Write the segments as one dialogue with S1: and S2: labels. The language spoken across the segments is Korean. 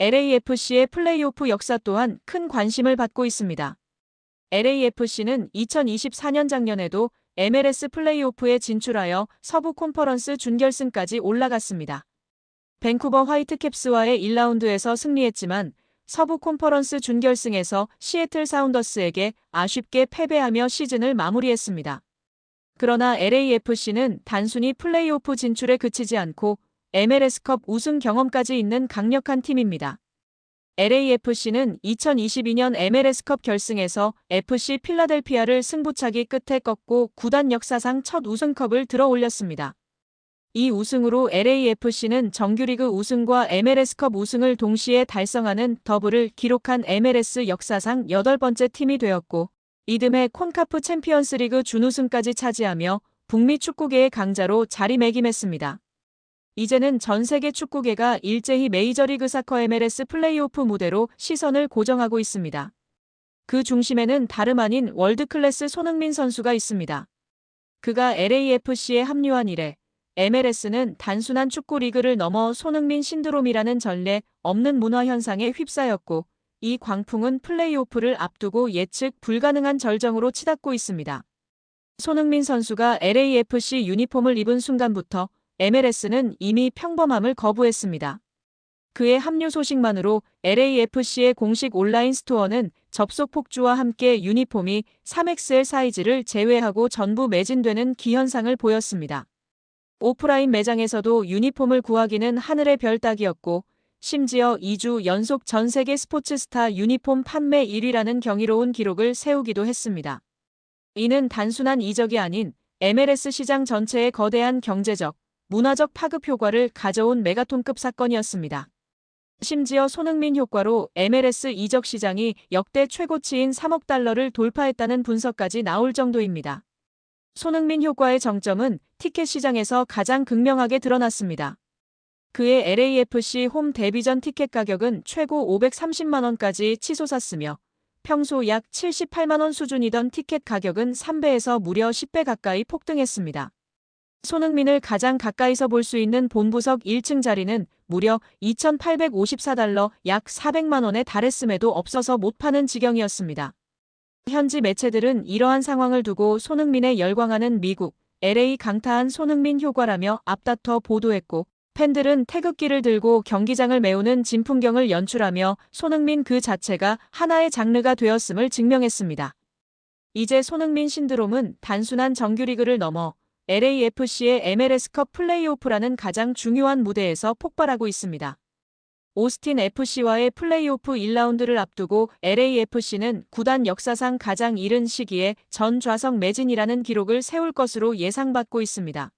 S1: LAFC의 플레이오프 역사 또한 큰 관심을 받고 있습니다. LAFC는 2024년 작년에도 MLS 플레이오프에 진출하여 서부 콘퍼런스 준결승까지 올라갔습니다. 밴쿠버 화이트캡스와의 1라운드에서 승리했지만 서부 콘퍼런스 준결승에서 시애틀 사운더스에게 아쉽게 패배하며 시즌을 마무리했습니다. 그러나 LAFC는 단순히 플레이오프 진출에 그치지 않고 MLS컵 우승 경험까지 있는 강력한 팀입니다. LAFC는 2022년 MLS컵 결승에서 FC 필라델피아를 승부차기 끝에 꺾고 구단 역사상 첫 우승컵을 들어 올렸습니다. 이 우승으로 LAFC는 정규리그 우승과 MLS컵 우승을 동시에 달성하는 더블을 기록한 MLS 역사상 8번째 팀이 되었고, 이듬해 콘카프 챔피언스리그 준우승까지 차지하며 북미 축구계의 강자로 자리매김했습니다. 이제는 전 세계 축구계가 일제히 메이저리그 사커 MLS 플레이오프 무대로 시선을 고정하고 있습니다. 그 중심에는 다름 아닌 월드클래스 손흥민 선수가 있습니다. 그가 LAFC에 합류한 이래 MLS는 단순한 축구 리그를 넘어 손흥민 신드롬이라는 전례 없는 문화 현상에 휩싸였고, 이 광풍은 플레이오프를 앞두고 예측 불가능한 절정으로 치닫고 있습니다. 손흥민 선수가 LAFC 유니폼을 입은 순간부터 MLS는 이미 평범함을 거부했습니다. 그의 합류 소식만으로 LAFC의 공식 온라인 스토어는 접속 폭주와 함께 유니폼이 3XL 사이즈를 제외하고 전부 매진되는 기현상을 보였습니다. 오프라인 매장에서도 유니폼을 구하기는 하늘의 별 따기였고, 심지어 2주 연속 전 세계 스포츠 스타 유니폼 판매 1위라는 경이로운 기록을 세우기도 했습니다. 이는 단순한 이적이 아닌 MLS 시장 전체의 거대한 경제적, 문화적 파급 효과를 가져온 메가톤급 사건이었습니다. 심지어 손흥민 효과로 MLS 이적 시장이 역대 최고치인 3억 달러를 돌파했다는 분석까지 나올 정도입니다. 손흥민 효과의 정점은 티켓 시장에서 가장 극명하게 드러났습니다. 그의 LAFC 홈 데뷔전 티켓 가격은 최고 530만 원까지 치솟았으며 평소 약 78만 원 수준이던 티켓 가격은 3배에서 무려 10배 가까이 폭등했습니다. 손흥민을 가장 가까이서 볼 수 있는 본부석 1층 자리는 무려 2,854달러 약 400만 원에 달했음에도 없어서 못 파는 지경이었습니다. 현지 매체들은 이러한 상황을 두고 손흥민에 열광하는 미국, LA 강타한 손흥민 효과라며 앞다퉈 보도했고, 팬들은 태극기를 들고 경기장을 메우는 진풍경을 연출하며 손흥민 그 자체가 하나의 장르가 되었음을 증명했습니다. 이제 손흥민 신드롬은 단순한 정규리그를 넘어 LAFC의 MLS컵 플레이오프라는 가장 중요한 무대에서 폭발하고 있습니다. 오스틴 FC와의 플레이오프 1라운드를 앞두고 LAFC는 구단 역사상 가장 이른 시기에 전 좌석 매진이라는 기록을 세울 것으로 예상받고 있습니다.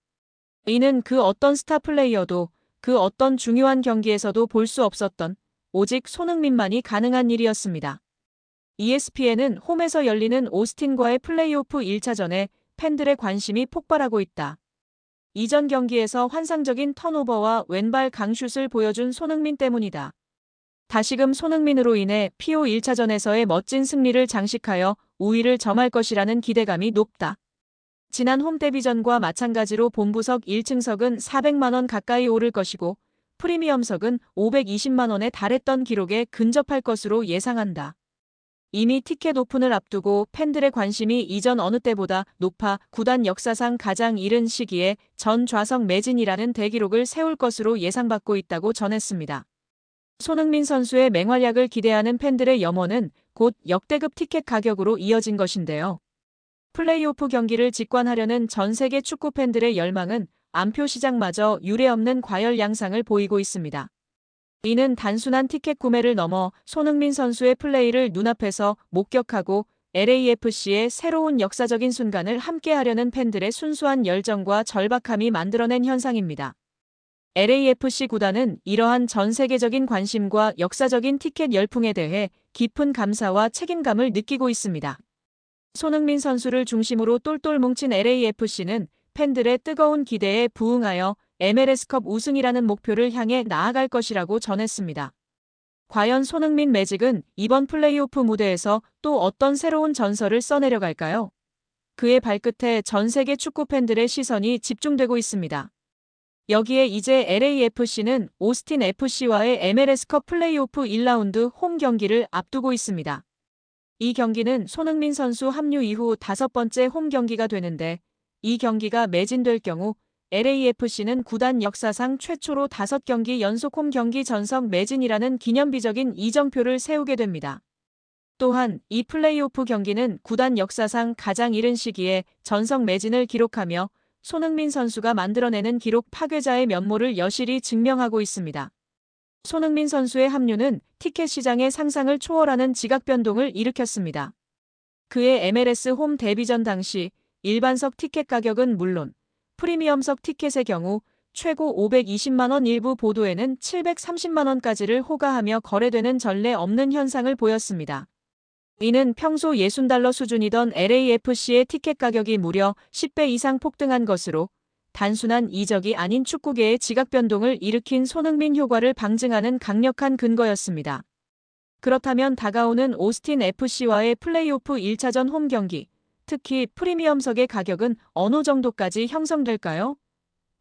S1: 이는 그 어떤 스타 플레이어도 그 어떤 중요한 경기에서도 볼 수 없었던 오직 손흥민만이 가능한 일이었습니다. ESPN은 홈에서 열리는 오스틴과의 플레이오프 1차전에 팬들의 관심이 폭발하고 있다. 이전 경기에서 환상적인 턴오버와 왼발 강슛을 보여준 손흥민 때문이다. 다시금 손흥민으로 인해 PO 1차전에서의 멋진 승리를 장식하여 우위를 점할 것이라는 기대감이 높다. 지난 홈 데뷔전과 마찬가지로 본부석 1층석은 400만 원 가까이 오를 것이고, 프리미엄석은 520만 원에 달했던 기록에 근접할 것으로 예상한다. 이미 티켓 오픈을 앞두고 팬들의 관심이 이전 어느 때보다 높아 구단 역사상 가장 이른 시기에 전 좌석 매진이라는 대기록을 세울 것으로 예상받고 있다고 전했습니다. 손흥민 선수의 맹활약을 기대하는 팬들의 염원은 곧 역대급 티켓 가격으로 이어진 것인데요. 플레이오프 경기를 직관하려는 전 세계 축구 팬들의 열망은 안표 시장마저 유례없는 과열 양상을 보이고 있습니다. 이는 단순한 티켓 구매를 넘어 손흥민 선수의 플레이를 눈앞에서 목격하고 LAFC의 새로운 역사적인 순간을 함께하려는 팬들의 순수한 열정과 절박함이 만들어낸 현상입니다. LAFC 구단은 이러한 전 세계적인 관심과 역사적인 티켓 열풍에 대해 깊은 감사와 책임감을 느끼고 있습니다. 손흥민 선수를 중심으로 똘똘 뭉친 LAFC는 팬들의 뜨거운 기대에 부응하여 MLS컵 우승이라는 목표를 향해 나아갈 것이라고 전했습니다. 과연 손흥민 매직은 이번 플레이오프 무대에서 또 어떤 새로운 전설을 써내려갈까요? 그의 발끝에 전 세계 축구 팬들의 시선이 집중되고 있습니다. 여기에 이제 LAFC는 오스틴 FC와의 MLS컵 플레이오프 1라운드 홈 경기를 앞두고 있습니다. 이 경기는 손흥민 선수 합류 이후 5번째 홈 경기가 되는데 이 경기가 매진될 경우 LAFC는 구단 역사상 최초로 5경기 연속 홈 경기 전석 매진이라는 기념비적인 이정표를 세우게 됩니다. 또한 이 플레이오프 경기는 구단 역사상 가장 이른 시기에 전석 매진을 기록하며 손흥민 선수가 만들어내는 기록 파괴자의 면모를 여실히 증명하고 있습니다. 손흥민 선수의 합류는 티켓 시장의 상상을 초월하는 지각 변동을 일으켰습니다. 그의 MLS 홈 데뷔전 당시 일반석 티켓 가격은 물론 프리미엄석 티켓의 경우 최고 520만 원, 일부 보도에는 730만 원까지를 호가하며 거래되는 전례 없는 현상을 보였습니다. 이는 평소 60달러 수준이던 LAFC의 티켓 가격이 무려 10배 이상 폭등한 것으로 단순한 이적이 아닌 축구계의 지각 변동을 일으킨 손흥민 효과를 방증하는 강력한 근거였습니다. 그렇다면 다가오는 오스틴 FC와의 플레이오프 1차전 홈 경기, 특히 프리미엄석의 가격은 어느 정도까지 형성될까요?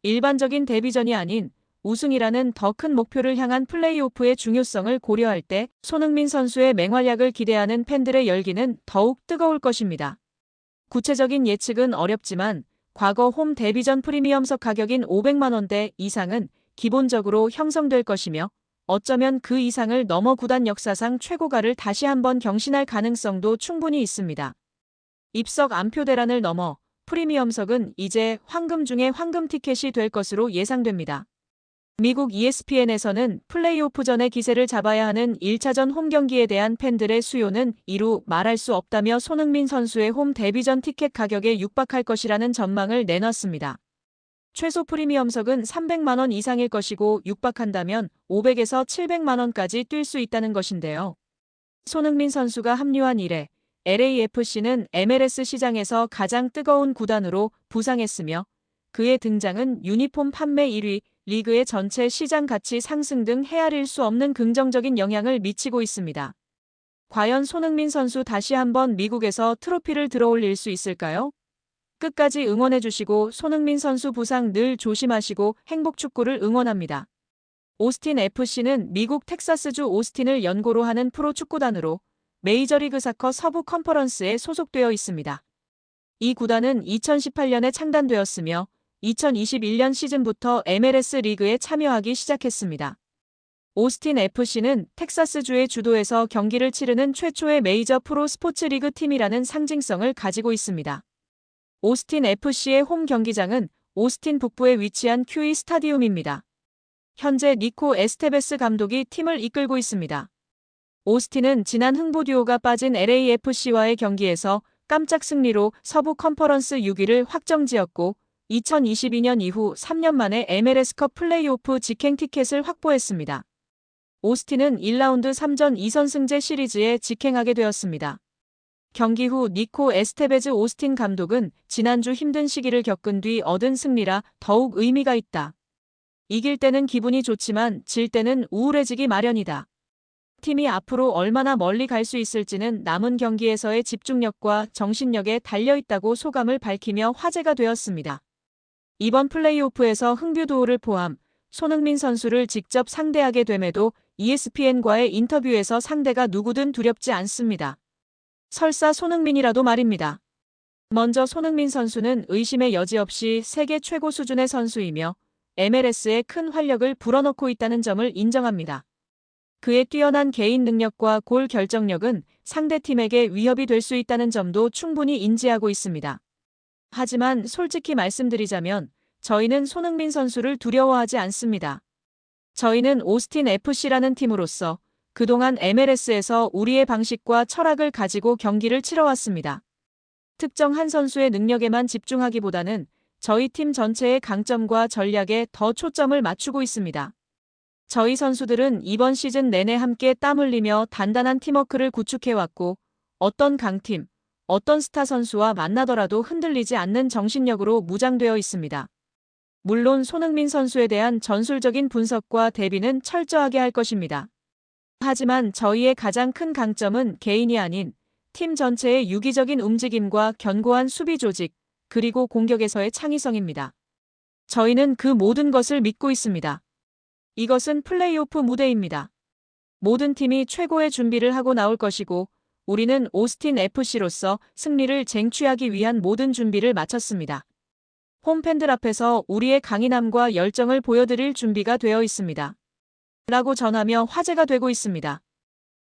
S1: 일반적인 데뷔전이 아닌 우승이라는 더 큰 목표를 향한 플레이오프의 중요성을 고려할 때 손흥민 선수의 맹활약을 기대하는 팬들의 열기는 더욱 뜨거울 것입니다. 구체적인 예측은 어렵지만 과거 홈 데뷔전 프리미엄석 가격인 500만 원대 이상은 기본적으로 형성될 것이며 어쩌면 그 이상을 넘어 구단 역사상 최고가를 다시 한번 경신할 가능성도 충분히 있습니다. 입석 안표 대란을 넘어 프리미엄석은 이제 황금 중의 황금 티켓이 될 것으로 예상됩니다. 미국 ESPN에서는 플레이오프 전에 기세를 잡아야 하는 1차전 홈 경기에 대한 팬들의 수요는 이루 말할 수 없다며 손흥민 선수의 홈 데뷔전 티켓 가격에 육박할 것이라는 전망을 내놨습니다. 최소 프리미엄석은 300만 원 이상일 것이고 육박한다면 500에서 700만 원까지 뛸 수 있다는 것인데요. 손흥민 선수가 합류한 이래 LAFC는 MLS 시장에서 가장 뜨거운 구단으로 부상했으며 그의 등장은 유니폼 판매 1위, 리그의 전체 시장 가치 상승 등 헤아릴 수 없는 긍정적인 영향을 미치고 있습니다. 과연 손흥민 선수 다시 한번 미국에서 트로피를 들어올릴 수 있을까요? 끝까지 응원해주시고 손흥민 선수 부상 늘 조심하시고 행복 축구를 응원합니다. 오스틴 FC는 미국 텍사스주 오스틴을 연고로 하는 프로축구단으로 메이저리그 사커 서부 컨퍼런스에 소속되어 있습니다. 이 구단은 2018년에 창단되었으며 2021년 시즌부터 MLS 리그에 참여하기 시작했습니다. 오스틴 FC는 텍사스주의 주도에서 경기를 치르는 최초의 메이저 프로 스포츠 리그 팀이라는 상징성을 가지고 있습니다. 오스틴 FC의 홈 경기장은 오스틴 북부에 위치한 큐이 스타디움입니다. 현재 니코 에스테베스 감독이 팀을 이끌고 있습니다. 오스틴은 지난 흥부 듀오가 빠진 LAFC와의 경기에서 깜짝 승리로 서부 컨퍼런스 6위를 확정지었고 2022년 이후 3년 만에 MLS컵 플레이오프 직행 티켓을 확보했습니다. 오스틴은 1라운드 3전 2선승제 시리즈에 직행하게 되었습니다. 경기 후 니코 에스테베즈 오스틴 감독은 지난주 힘든 시기를 겪은 뒤 얻은 승리라 더욱 의미가 있다. 이길 때는 기분이 좋지만 질 때는 우울해지기 마련이다. 팀이 앞으로 얼마나 멀리 갈 수 있을지는 남은 경기에서의 집중력과 정신력에 달려있다고 소감을 밝히며 화제가 되었습니다. 이번 플레이오프에서 흥뷰두오를 포함 손흥민 선수를 직접 상대하게 됨에도 ESPN과의 인터뷰에서 상대가 누구든 두렵지 않습니다. 설사 손흥민이라도 말입니다. 먼저 손흥민 선수는 의심의 여지 없이 세계 최고 수준의 선수이며 MLS에 큰 활력을 불어넣고 있다는 점을 인정합니다. 그의 뛰어난 개인 능력과 골 결정력은 상대팀에게 위협이 될 수 있다는 점도 충분히 인지하고 있습니다. 하지만 솔직히 말씀드리자면 저희는 손흥민 선수를 두려워하지 않습니다. 저희는 오스틴 FC라는 팀으로서 그동안 MLS에서 우리의 방식과 철학을 가지고 경기를 치러왔습니다. 특정 한 선수의 능력에만 집중하기보다는 저희 팀 전체의 강점과 전략에 더 초점을 맞추고 있습니다. 저희 선수들은 이번 시즌 내내 함께 땀 흘리며 단단한 팀워크를 구축해왔고 어떤 강팀, 어떤 스타 선수와 만나더라도 흔들리지 않는 정신력으로 무장되어 있습니다. 물론 손흥민 선수에 대한 전술적인 분석과 대비는 철저하게 할 것입니다. 하지만 저희의 가장 큰 강점은 개인이 아닌 팀 전체의 유기적인 움직임과 견고한 수비 조직, 그리고 공격에서의 창의성입니다. 저희는 그 모든 것을 믿고 있습니다. 이것은 플레이오프 무대입니다. 모든 팀이 최고의 준비를 하고 나올 것이고 우리는 오스틴 FC로서 승리를 쟁취하기 위한 모든 준비를 마쳤습니다. 홈팬들 앞에서 우리의 강인함과 열정을 보여드릴 준비가 되어 있습니다. 라고 전하며 화제가 되고 있습니다.